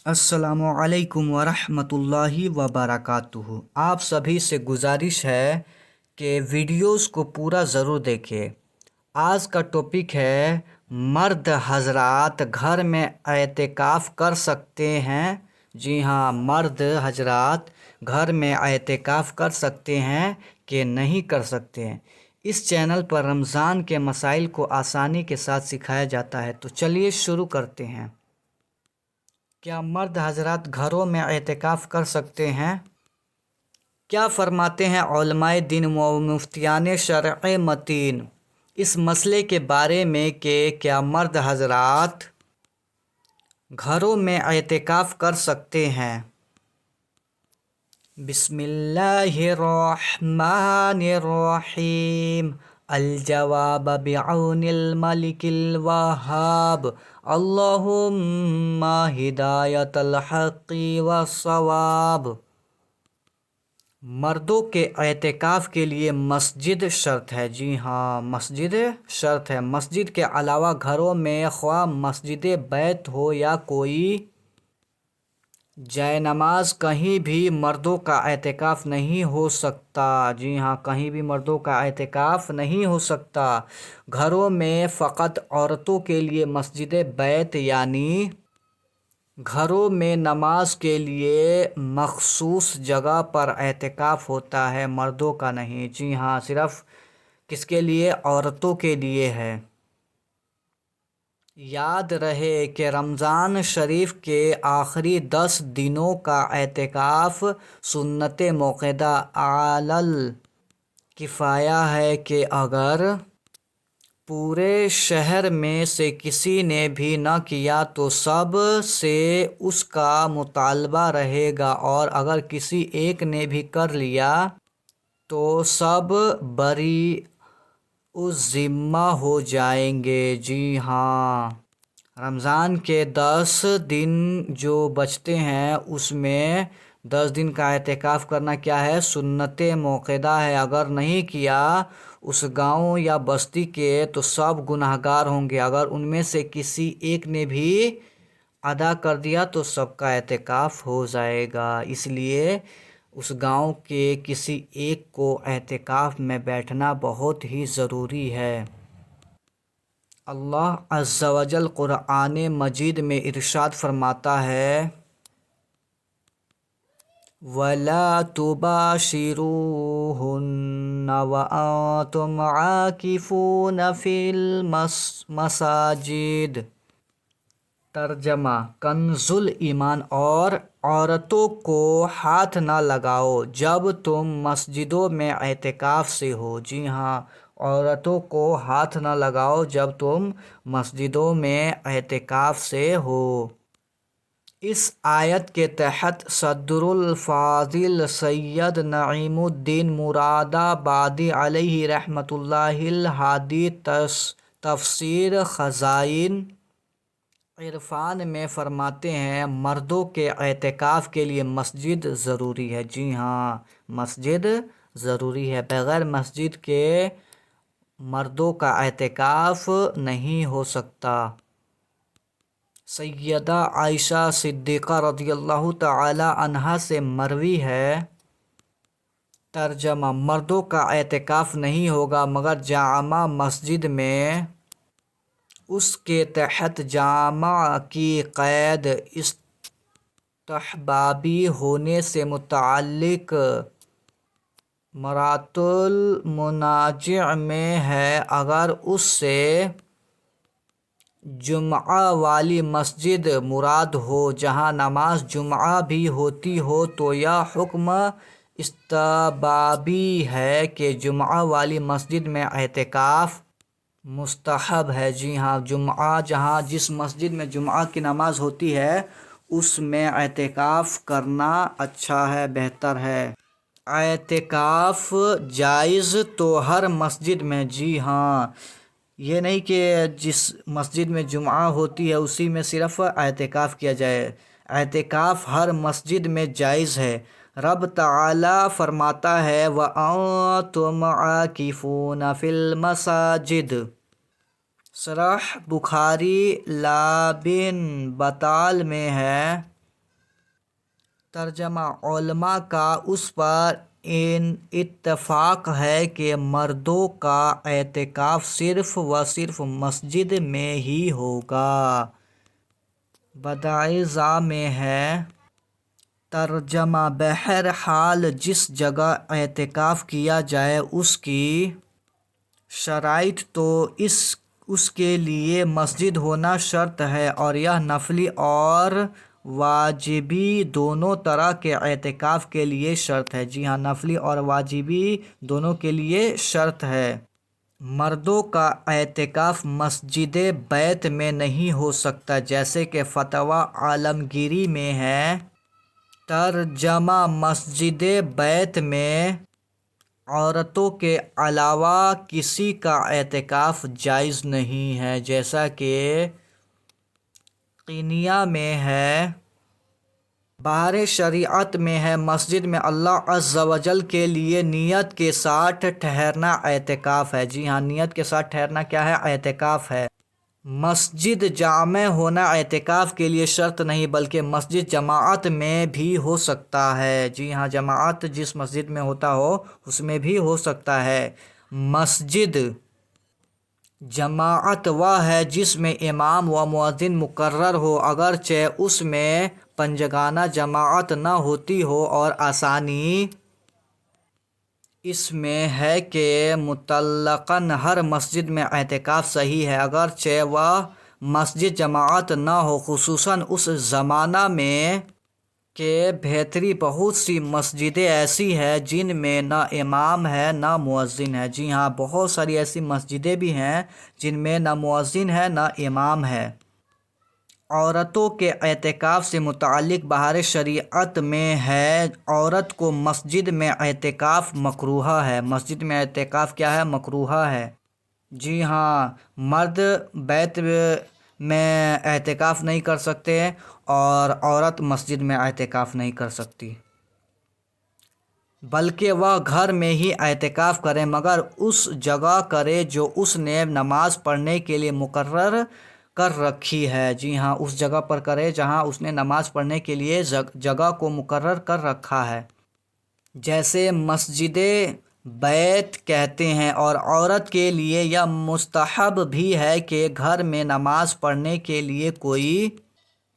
السلام علیکم ورحمۃ اللہ وبرکاتہ۔ آپ سبھی سے گزارش ہے کہ ویڈیوز کو پورا ضرور دیکھیں۔ آج کا ٹاپک ہے مرد حضرات گھر میں اعتکاف کر سکتے ہیں؟ جی ہاں، مرد حضرات گھر میں اعتکاف کر سکتے ہیں کہ نہیں کر سکتے ہیں۔ اس چینل پر رمضان کے مسائل کو آسانی کے ساتھ سکھایا جاتا ہے، تو چلیے شروع کرتے ہیں۔ کیا مرد حضرات گھروں میں اعتکاف کر سکتے ہیں؟ کیا فرماتے ہیں علماء دین و مفتیان شرع متین اس مسئلے کے بارے میں کہ کیا مرد حضرات گھروں میں اعتکاف کر سکتے ہیں؟ بسم اللہ الرحمن الرحیم۔ الجواب بعون الملک الوہاب، اللہم ہدایت الحق والصواب۔ مردوں کے اعتکاف کے لیے مسجد شرط ہے۔ جی ہاں، مسجد شرط ہے۔ مسجد کے علاوہ گھروں میں خواہ مسجد بیت ہو یا کوئی جائے نماز، کہیں بھی مردوں کا اعتکاف نہیں ہو سکتا۔ جی ہاں، کہیں بھی مردوں کا اعتکاف نہیں ہو سکتا۔ گھروں میں فقط عورتوں کے لیے مسجد بیت یعنی گھروں میں نماز کے لیے مخصوص جگہ پر اعتکاف ہوتا ہے، مردوں کا نہیں۔ جی ہاں، صرف کس کے لیے؟ عورتوں کے لیے ہے۔ یاد رہے کہ رمضان شریف کے آخری 10 دنوں کا اعتکاف سنت موقدہ علی الکفایہ ہے کہ اگر پورے شہر میں سے کسی نے بھی نہ کیا تو سب سے اس کا مطالبہ رہے گا، اور اگر کسی ایک نے بھی کر لیا تو سب بری الذمہ ہو جائیں گے۔ جی ہاں، رمضان کے 10 دن جو بچتے ہیں اس میں 10 دن کا اعتکاف کرنا کیا ہے؟ سنت موقدہ ہے۔ اگر نہیں کیا اس گاؤں یا بستی کے تو سب گناہگار ہوں گے۔ اگر ان میں سے کسی ایک نے بھی ادا کر دیا تو سب کا اعتکاف ہو جائے گا۔ اس لیے اس گاؤں کے کسی ایک کو اعتکاف میں بیٹھنا بہت ہی ضروری ہے۔ اللہ عز و جل قرآن مجید میں ارشاد فرماتا ہے وَلَا تُبَاشِرُوهُنَّ وَأَنْتُمْ عَاكِفُونَ فِي الْمَسَاجِدِ۔ ترجمہ: کنز ایمان، اور عورتوں کو ہاتھ نہ لگاؤ جب تم مسجدوں میں اعتکاف سے ہو۔ جی ہاں، عورتوں کو ہاتھ نہ لگاؤ جب تم مسجدوں میں اعتکاف سے ہو۔ اس آیت کے تحت صدر الفاضل سید نعیم الدین مراد آبادی علیہ رحمۃ اللہ الہادی تفسیر خزائن عرفان میں فرماتے ہیں مردوں کے اعتکاف کے لیے مسجد ضروری ہے۔ جی ہاں، مسجد ضروری ہے۔ بغیر مسجد کے مردوں کا اعتکاف نہیں ہو سکتا۔ سیدہ عائشہ صدیقہ رضی اللہ تعالی عنہا سے مروی ہے۔ ترجمہ: مردوں کا اعتکاف نہیں ہوگا مگر جامع مسجد میں۔ اس کے تحت جامع کی قید استحبابی ہونے سے متعلق مرات المنازع میں ہے۔ اگر اس سے جمعہ والی مسجد مراد ہو جہاں نماز جمعہ بھی ہوتی ہو تو یہ حکم استحبابی ہے کہ جمعہ والی مسجد میں اعتکاف مستحب ہے۔ جی ہاں، جس مسجد میں جمعہ کی نماز ہوتی ہے اس میں اعتکاف کرنا اچھا ہے، بہتر ہے۔ اعتکاف جائز تو ہر مسجد میں۔ جی ہاں، یہ نہیں کہ جس مسجد میں جمعہ ہوتی ہے اسی میں صرف اعتکاف کیا جائے۔ اعتکاف ہر مسجد میں جائز ہے۔ رب تعالی فرماتا ہے وَأَنْتُمْ عَاكِفُونَ فِي الْمَسَاجِدِ۔ صحیح بخاری باب 42 میں ہے ترجمہ علماء کا اس پر اتفاق ہے کہ مردوں کا اعتکاف صرف و صرف مسجد میں ہی ہوگا۔ بدائع میں ہے۔ ترجمہ بہرحال جس جگہ اعتکاف کیا جائے اس کی شرائط تو اس کے لیے مسجد ہونا شرط ہے، اور یہ نفلی اور واجبی دونوں طرح کے اعتکاف کے لیے شرط ہے۔ جی ہاں، نفلی اور واجبی دونوں کے لیے شرط ہے۔ مردوں کا اعتکاف مسجد بیت میں نہیں ہو سکتا، جیسے کہ فتویٰ عالمگیری میں ہے۔ ترجمہ مسجد بیت میں عورتوں کے علاوہ کسی کا اعتکاف جائز نہیں ہے، جیسا کہ قینیہ میں ہے۔ بہر شریعت میں ہے، مسجد میں اللہ عز و جل کے لیے نیت کے ساتھ ٹھہرنا اعتکاف ہے۔ جی ہاں، نیت کے ساتھ ٹھہرنا کیا ہے؟ اعتکاف ہے۔ مسجد جامع ہونا اعتکاف کے لیے شرط نہیں، بلکہ مسجد جماعت میں بھی ہو سکتا ہے۔ جی ہاں، جماعت جس مسجد میں ہوتا ہو اس میں بھی ہو سکتا ہے۔ مسجد جماعت وہ ہے جس میں امام و مؤذن مقرر ہو، اگرچہ اس میں پنجگانہ جماعت نہ ہوتی ہو، اور آسانی اس میں ہے کہ مطلقاً ہر مسجد میں اعتکاف صحیح ہے، اگرچہ وہ مسجد جماعت نہ ہو، خصوصاً اس زمانہ میں کہ بہتری بہت سی مسجدیں ایسی ہیں جن میں نہ امام ہے نہ مؤذن ہے۔ جی ہاں، بہت ساری ایسی مسجدیں بھی ہیں جن میں نہ مؤذن ہے نہ امام ہے۔ عورتوں کے اعتکاف سے متعلق بہر شریعت میں ہے، عورت کو مسجد میں اعتکاف مکروہ ہے۔ مسجد میں اعتکاف کیا ہے؟ مکروہ ہے۔ جی ہاں، مرد بیت میں اعتکاف نہیں کر سکتے اور عورت مسجد میں اعتکاف نہیں کر سکتی، بلکہ وہ گھر میں ہی اعتکاف کرے، مگر اس جگہ کرے جو اس نے نماز پڑھنے کے لیے مقرر کر رکھی ہے۔ جی ہاں، اس جگہ پر کرے جہاں اس نے نماز پڑھنے کے لیے جگہ کو مقرر کر رکھا ہے، جیسے مسجد بیت کہتے ہیں۔ اور عورت کے لیے یہ مستحب بھی ہے کہ گھر میں نماز پڑھنے کے لیے کوئی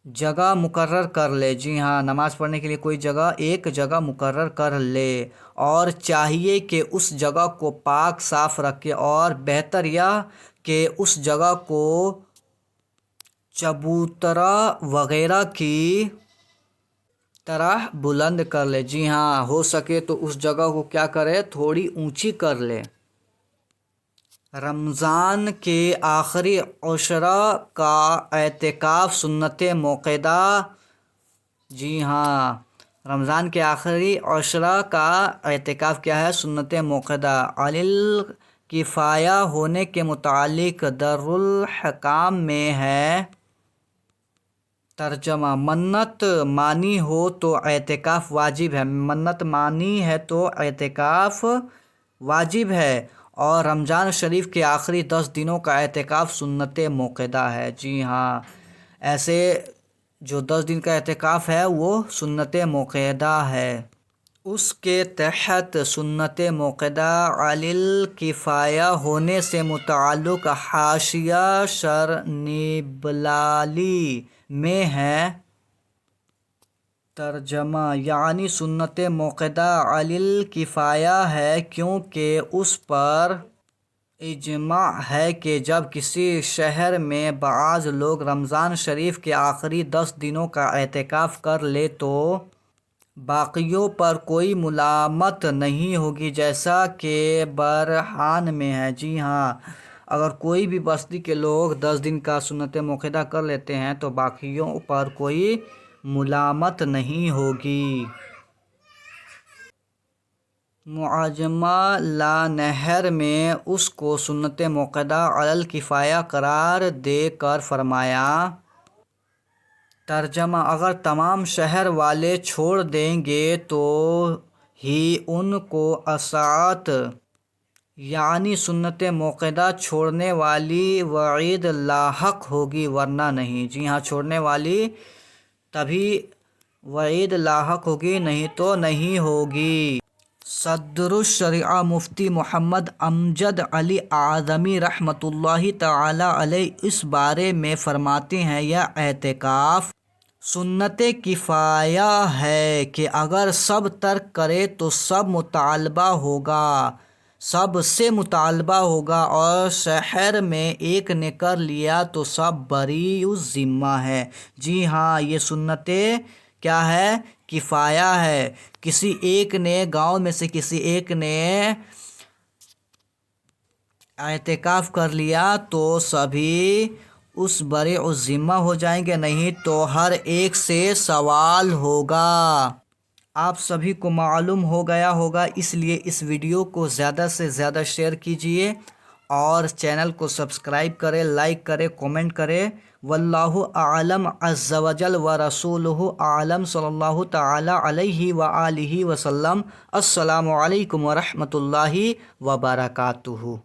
جگہ مقرر کر لے۔ جی ہاں، نماز پڑھنے کے لیے کوئی جگہ، ایک جگہ مقرر کر لے، اور چاہیے کہ اس جگہ کو پاک صاف رکھے، اور بہتر یہ کہ اس جگہ کو چبوترا وغیرہ کی طرح بلند کر لے۔ جی ہاں، ہو سکے تو اس جگہ کو کیا کرے؟ تھوڑی اونچی کر لے۔ رمضان کے آخری عشرہ کا اعتکاف سنت موقدہ۔ جی ہاں، رمضان کے آخری عشرہ کا اعتکاف کیا ہے؟ سنت موقدہ۔ علی الکفایہ ہونے کے متعلق دارالحکام میں ہے۔ ترجمہ منت مانی ہو تو اعتکاف واجب ہے۔ منت مانی ہے تو اعتکاف واجب ہے، اور رمضان شریف کے آخری 10 دنوں کا اعتکاف سنت موقدہ ہے۔ جی ہاں، ایسے جو 10 دن کا اعتکاف ہے وہ سنت موقدہ ہے۔ اس کے تحت سنت موقدہ علی الکفایہ ہونے سے متعلق حاشیہ شرنبلالی میں ہے۔ ترجمہ یعنی سنت موقدہ علی الکفایہ ہے کیونکہ اس پر اجماع ہے کہ جب کسی شہر میں بعض لوگ رمضان شریف کے آخری 10 دنوں کا اعتکاف کر لے تو باقیوں پر کوئی ملامت نہیں ہوگی، جیسا کہ برہان میں ہے۔ جی ہاں، اگر کوئی بھی بستی کے لوگ 10 دن کا سنت موقدہ کر لیتے ہیں تو باقیوں پر کوئی ملامت نہیں ہوگی۔ معجمہ لا نہر میں اس کو سنت موقدہ علی الکفایہ قرار دے کر فرمایا۔ ترجمہ اگر تمام شہر والے چھوڑ دیں گے تو ہی ان کو اساعت یعنی سنت موقدہ چھوڑنے والی وعید لاحق ہوگی، ورنہ نہیں۔ جی ہاں، چھوڑنے والی تبھی وعید لاحق ہوگی، نہیں تو نہیں ہوگی۔ صدر الشریعہ مفتی محمد امجد علی اعظمی رحمۃ اللہ تعالی علیہ اس بارے میں فرماتے ہیں، یہ اعتکاف سنت کفایہ ہے کہ اگر سب ترک کرے تو سب سے مطالبہ ہوگا، اور شہر میں ایک نے کر لیا تو سب بری الذمہ ہے۔ جی ہاں، یہ سنت کیا ہے؟ کفایہ ہے۔ کسی ایک نے، گاؤں میں سے کسی ایک نے اعتکاف کر لیا تو سبھی اس بری الذمہ ہو جائیں گے، نہیں تو ہر ایک سے سوال ہوگا۔ آپ سبھی کو معلوم ہو گیا ہوگا، اس لیے اس ویڈیو کو زیادہ سے زیادہ شیئر کیجئے اور چینل کو سبسکرائب کریں، لائک کریں، کومنٹ کریں۔ واللہ اعلم عز وجل ورسولہ اعلم، صلی اللہ تعالی علیہ وآلہ وسلم۔ السلام علیکم ورحمۃ اللہ وبرکاتہ۔